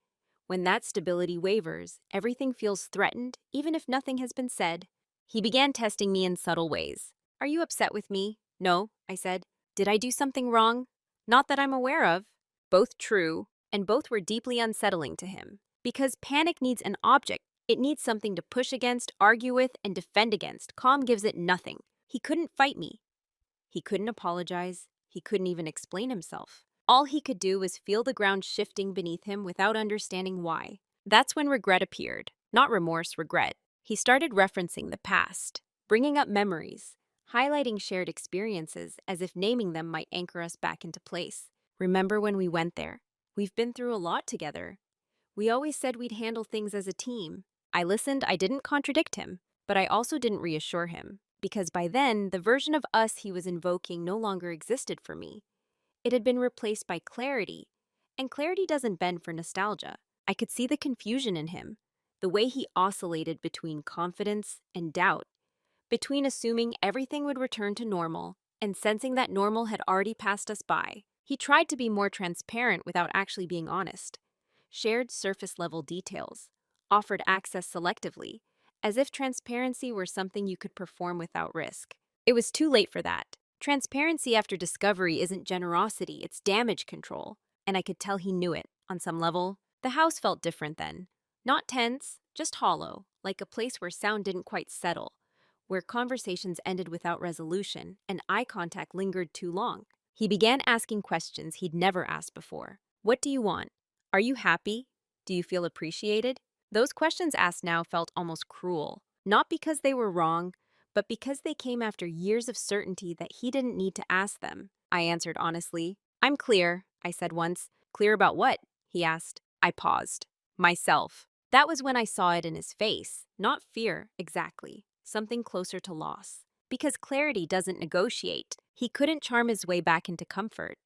When that stability wavers, everything feels threatened, even if nothing has been said. He began testing me in subtle ways. "Are you upset with me?" "No," I said. "Did I do something wrong?" "Not that I'm aware of." Both true, and both were deeply unsettling to him. Because panic needs an object. It needs something to push against, argue with, and defend against. Calm gives it nothing. He couldn't fight me. He couldn't apologize. He couldn't even explain himself. All he could do was feel the ground shifting beneath him without understanding why. That's when regret appeared. Not remorse, regret. He started referencing the past, bringing up memories, highlighting shared experiences as if naming them might anchor us back into place. "Remember when we went there? We've been through a lot together. We always said we'd handle things as a team." I listened, I didn't contradict him. But I also didn't reassure him, because by then, the version of us he was invoking no longer existed for me. It had been replaced by clarity, and clarity doesn't bend for nostalgia. I could see the confusion in him, the way he oscillated between confidence and doubt, between assuming everything would return to normal and sensing that normal had already passed us by. He tried to be more transparent without actually being honest, shared surface level details, offered access selectively, as if transparency were something you could perform without risk. It was too late for that. Transparency after discovery isn't generosity, it's damage control. And I could tell he knew it, on some level. The house felt different then. Not tense, just hollow, like a place where sound didn't quite settle, where conversations ended without resolution and eye contact lingered too long. He began asking questions he'd never asked before. What do you want? Are you happy? Do you feel appreciated? Those questions asked now felt almost cruel, not because they were wrong, but because they came after years of certainty that he didn't need to ask them. I answered honestly. I'm clear, I said once. Clear about what? He asked. I paused. Myself. That was when I saw it in his face. Not fear, exactly. Something closer to loss. Because clarity doesn't negotiate. He couldn't charm his way back into comfort.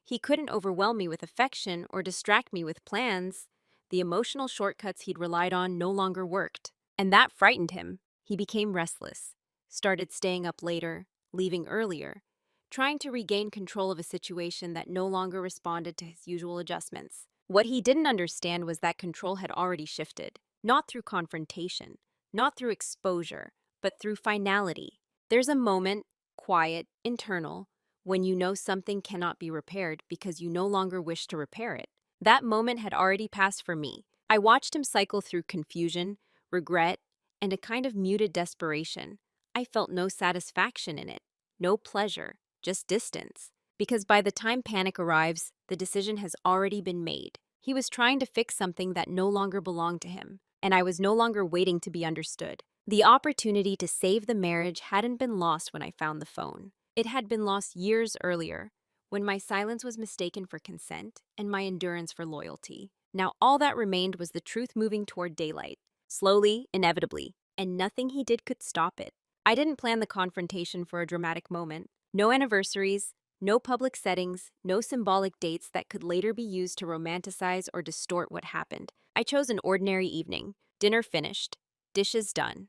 He couldn't overwhelm me with affection or distract me with plans. The emotional shortcuts he'd relied on no longer worked. And that frightened him. He became restless, started staying up later, leaving earlier, trying to regain control of a situation that no longer responded to his usual adjustments. What he didn't understand was that control had already shifted, not through confrontation, not through exposure, but through finality. There's a moment, quiet, internal, when you know something cannot be repaired because you no longer wish to repair it. That moment had already passed for me. I watched him cycle through confusion, regret, and a kind of muted desperation. I felt no satisfaction in it, no pleasure, just distance. Because by the time panic arrives, the decision has already been made. He was trying to fix something that no longer belonged to him, and I was no longer waiting to be understood. The opportunity to save the marriage hadn't been lost when I found the phone. It had been lost years earlier, when my silence was mistaken for consent and my endurance for loyalty. Now all that remained was the truth moving toward daylight, slowly, inevitably, and nothing he did could stop it. I didn't plan the confrontation for a dramatic moment. No anniversaries, no public settings, no symbolic dates that could later be used to romanticize or distort what happened. I chose an ordinary evening, dinner finished, dishes done.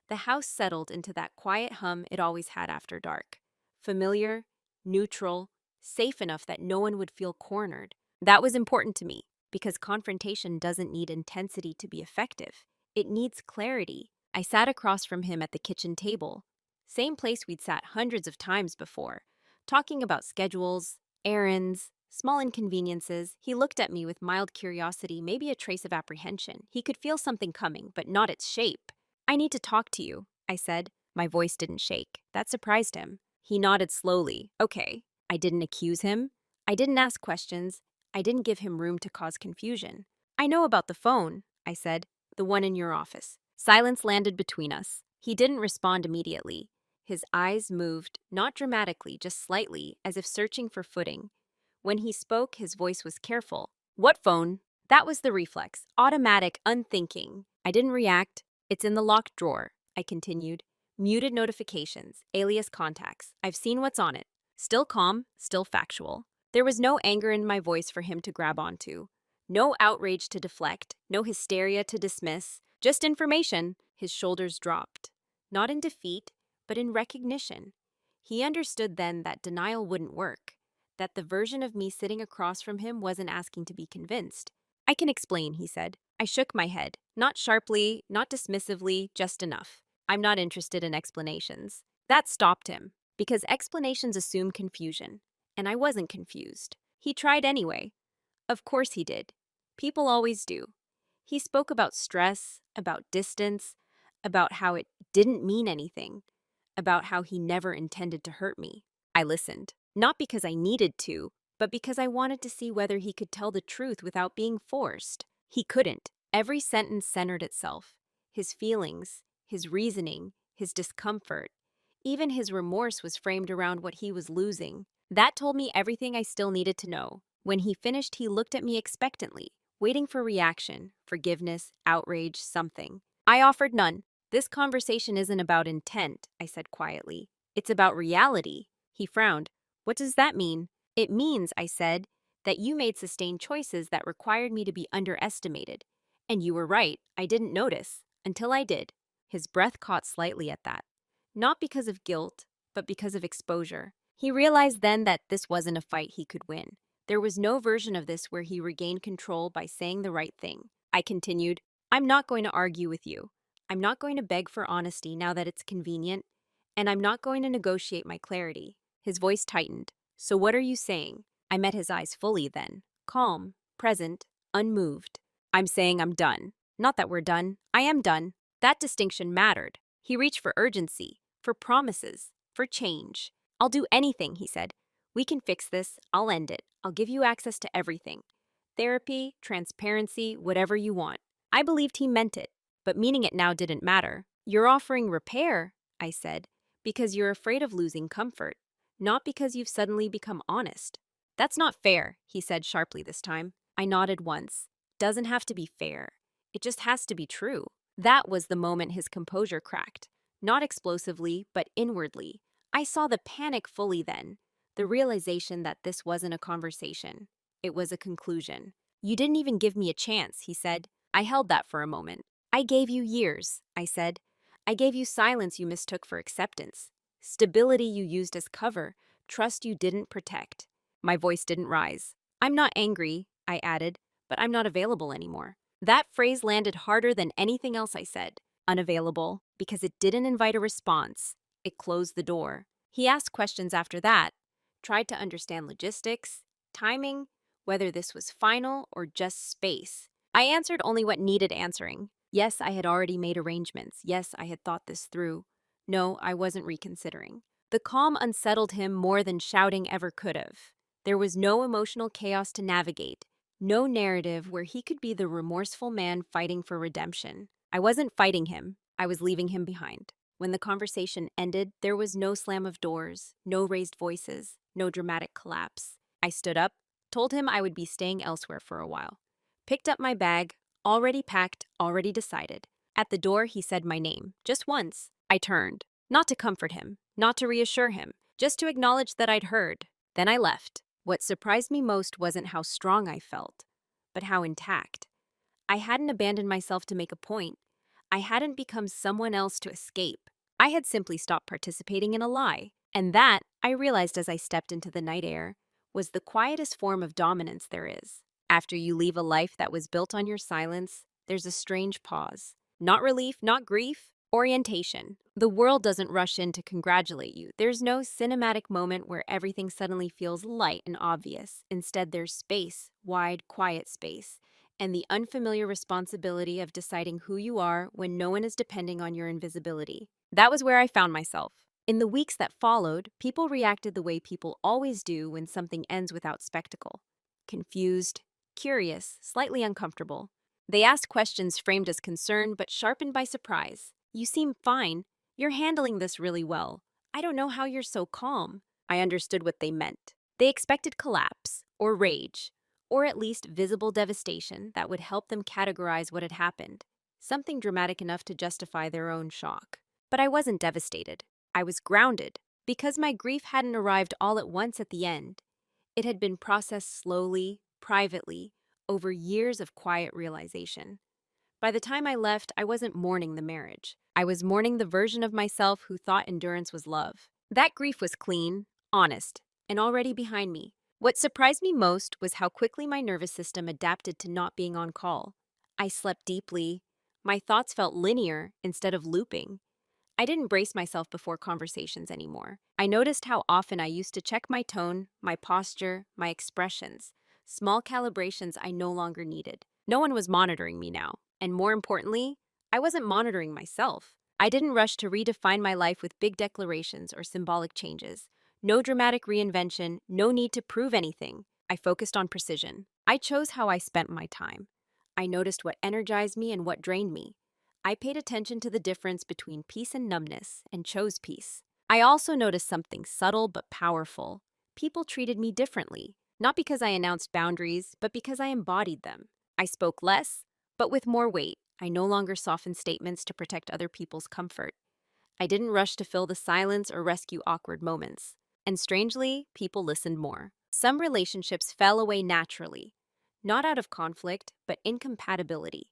The house settled into that quiet hum it always had after dark. Familiar, neutral, safe enough that no one would feel cornered. That was important to me, because confrontation doesn't need intensity to be effective. It needs clarity. I sat across from him at the kitchen table, same place we'd sat hundreds of times before, talking about schedules, errands, small inconveniences. He looked at me with mild curiosity, maybe a trace of apprehension. He could feel something coming, but not its shape. I need to talk to you, I said. My voice didn't shake. That surprised him. He nodded slowly. Okay. I didn't accuse him. I didn't ask questions. I didn't give him room to cause confusion. I know about the phone, I said. The one in your office. Silence landed between us. He didn't respond immediately. His eyes moved, not dramatically, just slightly, as if searching for footing. When he spoke, his voice was careful. What phone? That was the reflex. Automatic, unthinking. I didn't react. It's in the locked drawer, I continued. Muted notifications, alias contacts. I've seen what's on it. Still calm, still factual. There was no anger in my voice for him to grab onto. No outrage to deflect, no hysteria to dismiss. Just information. His shoulders dropped. Not in defeat, but in recognition. He understood then that denial wouldn't work, that the version of me sitting across from him wasn't asking to be convinced. I can explain, he said. I shook my head, not sharply, not dismissively, just enough. I'm not interested in explanations. That stopped him, because explanations assume confusion, and I wasn't confused. He tried anyway. Of course he did. People always do. He spoke about stress, about distance, about how it didn't mean anything, about how he never intended to hurt me. I listened, not because I needed to, but because I wanted to see whether he could tell the truth without being forced. He couldn't. Every sentence centered itself. His feelings, his reasoning, his discomfort. Even his remorse was framed around what he was losing. That told me everything I still needed to know. When he finished, he looked at me expectantly, waiting for reaction, forgiveness, outrage, something. I offered none. This conversation isn't about intent, I said quietly. It's about reality. He frowned. What does that mean? It means, I said, that you made sustained choices that required me to be underestimated. And you were right, I didn't notice, until I did. His breath caught slightly at that. Not because of guilt, but because of exposure. He realized then that this wasn't a fight he could win. There was no version of this where he regained control by saying the right thing. I continued, I'm not going to argue with you. I'm not going to beg for honesty now that it's convenient, and I'm not going to negotiate my clarity. His voice tightened. So what are you saying? I met his eyes fully then. Calm, present, unmoved. I'm saying I'm done. Not that we're done. I am done. That distinction mattered. He reached for urgency, for promises, for change. I'll do anything, he said. We can fix this. I'll end it. I'll give you access to everything. Therapy, transparency, whatever you want. I believed he meant it, but meaning it now didn't matter. You're offering repair, I said, because you're afraid of losing comfort, not because you've suddenly become honest. That's not fair, he said sharply this time. I nodded once. Doesn't have to be fair. It just has to be true. That was the moment his composure cracked. Not explosively, but inwardly. I saw the panic fully then, the realization that this wasn't a conversation. It was a conclusion. You didn't even give me a chance, he said. I held that for a moment. I gave you years, I said. I gave you silence you mistook for acceptance, stability you used as cover, trust you didn't protect. My voice didn't rise. I'm not angry, I added, but I'm not available anymore. That phrase landed harder than anything else I said. Unavailable, because it didn't invite a response. It closed the door. He asked questions after that, tried to understand logistics, timing, whether this was final or just space. I answered only what needed answering. Yes, I had already made arrangements. Yes, I had thought this through. No, I wasn't reconsidering. The calm unsettled him more than shouting ever could have. There was no emotional chaos to navigate, no narrative where he could be the remorseful man fighting for redemption. I wasn't fighting him. I was leaving him behind. When the conversation ended, there was no slam of doors, no raised voices, no dramatic collapse. I stood up, told him I would be staying elsewhere for a while. Picked up my bag, already packed, already decided. At the door, he said my name, just once. I turned, not to comfort him, not to reassure him, just to acknowledge that I'd heard. Then I left. What surprised me most wasn't how strong I felt, but how intact. I hadn't abandoned myself to make a point. I hadn't become someone else to escape. I had simply stopped participating in a lie. And that, I realized as I stepped into the night air, was the quietest form of dominance there is. After you leave a life that was built on your silence, there's a strange pause. Not relief, not grief, orientation. The world doesn't rush in to congratulate you. There's no cinematic moment where everything suddenly feels light and obvious. Instead, there's space, wide, quiet space, and the unfamiliar responsibility of deciding who you are when no one is depending on your invisibility. That was where I found myself. In the weeks that followed, people reacted the way people always do when something ends without spectacle. Confused, curious, slightly uncomfortable. They asked questions framed as concern but sharpened by surprise. You seem fine. You're handling this really well. I don't know how you're so calm. I understood what they meant. They expected collapse, or rage, or at least visible devastation that would help them categorize what had happened. Something dramatic enough to justify their own shock. But I wasn't devastated. I was grounded, because my grief hadn't arrived all at once at the end. It had been processed slowly, privately, over years of quiet realization. By the time I left, I wasn't mourning the marriage. I was mourning the version of myself who thought endurance was love. That grief was clean, honest, and already behind me. What surprised me most was how quickly my nervous system adapted to not being on call. I slept deeply. My thoughts felt linear instead of looping. I didn't brace myself before conversations anymore. I noticed how often I used to check my tone, my posture, my expressions. Small calibrations I no longer needed. No one was monitoring me now. And more importantly, I wasn't monitoring myself. I didn't rush to redefine my life with big declarations or symbolic changes. No dramatic reinvention, no need to prove anything. I focused on precision. I chose how I spent my time. I noticed what energized me and what drained me. I paid attention to the difference between peace and numbness and chose peace. I also noticed something subtle but powerful. People treated me differently, not because I announced boundaries, but because I embodied them. I spoke less, but with more weight. I no longer softened statements to protect other people's comfort. I didn't rush to fill the silence or rescue awkward moments. And strangely, people listened more. Some relationships fell away naturally, not out of conflict, but incompatibility.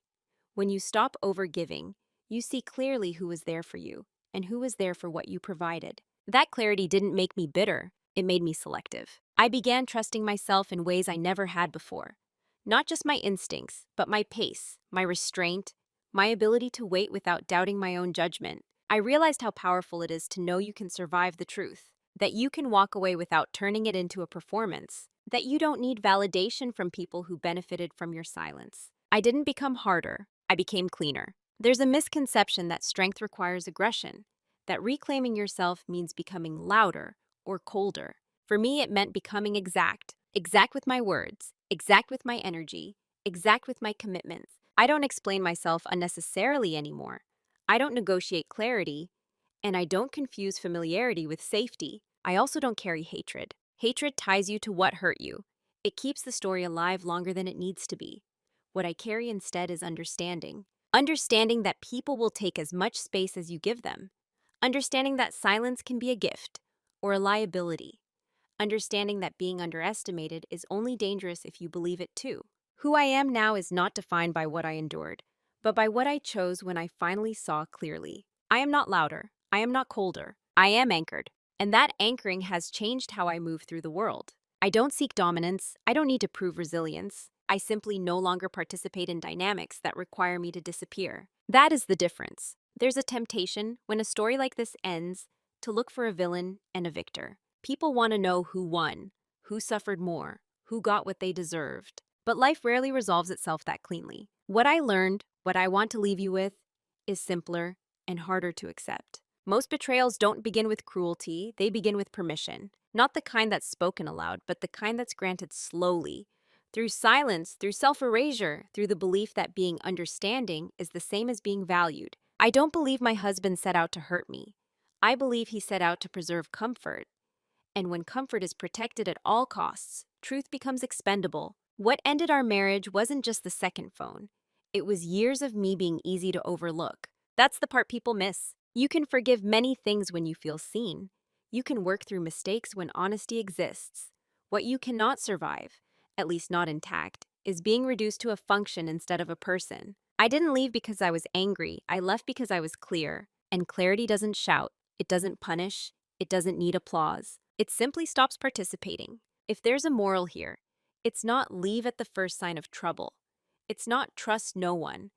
When you stop overgiving, you see clearly who was there for you and who was there for what you provided. That clarity didn't make me bitter, it made me selective. I began trusting myself in ways I never had before. Not just my instincts, but my pace, my restraint, my ability to wait without doubting my own judgment. I realized how powerful it is to know you can survive the truth, that you can walk away without turning it into a performance, that you don't need validation from people who benefited from your silence. I didn't become harder, I became cleaner. There's a misconception that strength requires aggression, that reclaiming yourself means becoming louder or colder. For me, it meant becoming exact with my words, exact with my energy, exact with my commitments. I don't explain myself unnecessarily anymore. I don't negotiate clarity, and I don't confuse familiarity with safety. I also don't carry hatred. Hatred ties you to what hurt you. It keeps the story alive longer than it needs to be. What I carry instead is understanding. Understanding that people will take as much space as you give them. Understanding that silence can be a gift or a liability. Understanding that being underestimated is only dangerous if you believe it too. Who I am now is not defined by what I endured, but by what I chose when I finally saw clearly. I am not louder. I am not colder. I am anchored. And that anchoring has changed how I move through the world. I don't seek dominance. I don't need to prove resilience. I simply no longer participate in dynamics that require me to disappear. That is the difference. There's a temptation, when a story like this ends, to look for a villain and a victor. People want to know who won, who suffered more, who got what they deserved. But life rarely resolves itself that cleanly. What I learned, what I want to leave you with, is simpler and harder to accept. Most betrayals don't begin with cruelty, they begin with permission. Not the kind that's spoken aloud, but the kind that's granted slowly. Through silence, through self-erasure, through the belief that being understanding is the same as being valued. I don't believe my husband set out to hurt me. I believe he set out to preserve comfort. And when comfort is protected at all costs, truth becomes expendable. What ended our marriage wasn't just the second phone. It was years of me being easy to overlook. That's the part people miss. You can forgive many things when you feel seen. You can work through mistakes when honesty exists. What you cannot survive, at least not intact, is being reduced to a function instead of a person. I didn't leave because I was angry. I left because I was clear. And clarity doesn't shout. It doesn't punish. It doesn't need applause. It simply stops participating. If there's a moral here, it's not leave at the first sign of trouble. It's not trust no one.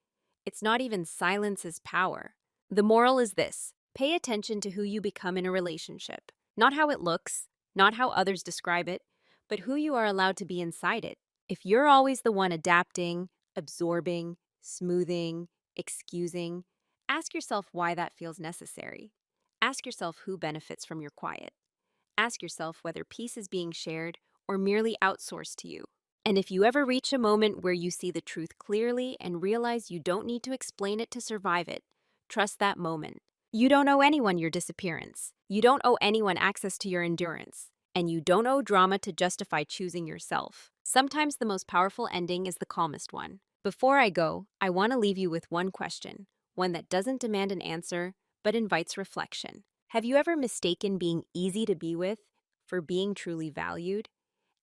It's not even silence is power. The moral is this: pay attention to who you become in a relationship. Not how it looks, not how others describe it, but who you are allowed to be inside it. If you're always the one adapting, absorbing, smoothing, excusing, ask yourself why that feels necessary. Ask yourself who benefits from your quiet. Ask yourself whether peace is being shared or merely outsourced to you. And if you ever reach a moment where you see the truth clearly and realize you don't need to explain it to survive it, trust that moment. You don't owe anyone your disappearance. You don't owe anyone access to your endurance. And you don't owe drama to justify choosing yourself. Sometimes the most powerful ending is the calmest one. Before I go, I want to leave you with one question, one that doesn't demand an answer, but invites reflection. Have you ever mistaken being easy to be with for being truly valued?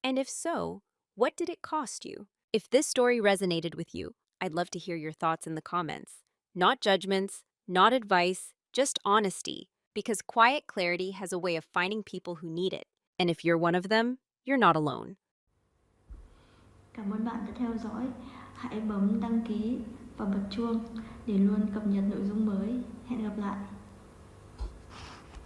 And if so, what did it cost you? If this story resonated with you, I'd love to hear your thoughts in the comments. Not judgments, not advice, just honesty. Because quiet clarity has a way of finding people who need it. And if you're one of them, you're not alone. Cảm ơn bạn đã theo dõi. Hãy bấm đăng ký và bật chuông để luôn cập nhật nội dung mới. Hẹn gặp lại.